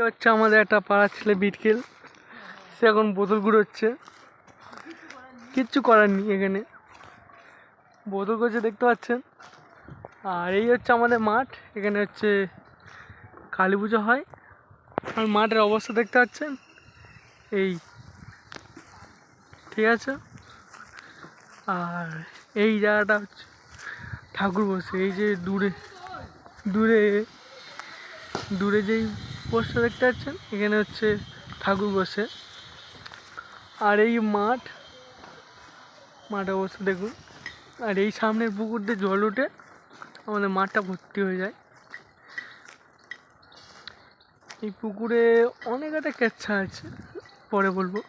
হচ্ছে আমাদের একটা পাড়ার ছেলে বিটকেল, সে এখন বোতল কুড়োচ্ছে। কিচ্ছু করার নেই, এখানে বোতল করছে দেখতে পাচ্ছেন। আর এই হচ্ছে আমাদের মাঠ, এখানে হচ্ছে কালী পুজো হয়। আর মাঠের অবস্থা দেখতে পাচ্ছেন এই, ঠিক আছে। আর এই জায়গাটা হচ্ছে ঠাকুর বসে, এই যে দূরে দূরে দূরে যেই পোস্টটা দেখতে পাচ্ছেন, এখানে হচ্ছে ঠাকুর বসে। আর এই মাঠের অবস্থা দেখুন। আর এই সামনের পুকুর দিয়ে জল উঠে আমাদের মাঠটা ভর্তি হয়ে যায়। এই পুকুরে অনেক একটা কেচ্ছা আছে, পরে বলবো।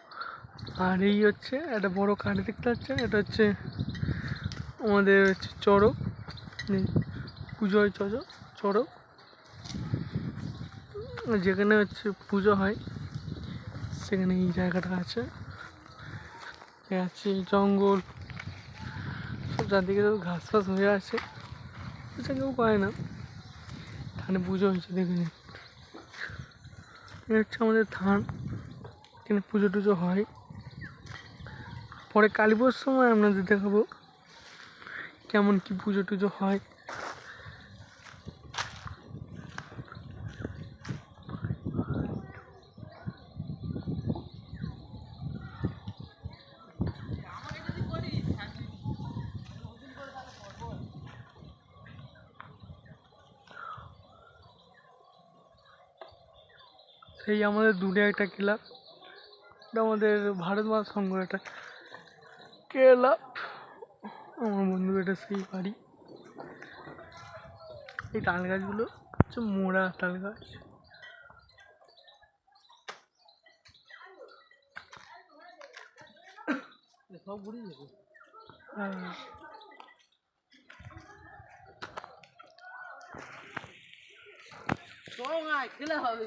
আর এই হচ্ছে একটা বড় কাঠ দেখতে পাচ্ছেন, এটা হচ্ছে আমাদের হচ্ছে চড়ক, পুজোয় চড়ক, যেখানে হচ্ছে পুজো হয় সেখানে এই জায়গাটা আছে। জঙ্গল সব চারদিকে তো ঘাস ফাস হয়ে আছে, পুজো কেউ করে না, এখানে পুজো হয়েছে দেখে নিন। এটা হচ্ছে আমাদের থান, এখানে পুজো টুজো হয়। পরে কালী পুজোর সময় আপনাদের দেখাবো কেমন কি পুজো টুজো হয়। সেই আমাদের দূরে একটা ক্লাব, এটা আমাদের ভারত মাতা সংঘ একটা ক্লাব। আমার বন্ধু এটা সেই বাড়ি। এই তাল গাছগুলো হচ্ছে মোড়া তাল গাছ। সব ঘুরে যাবে। খেলা হবে।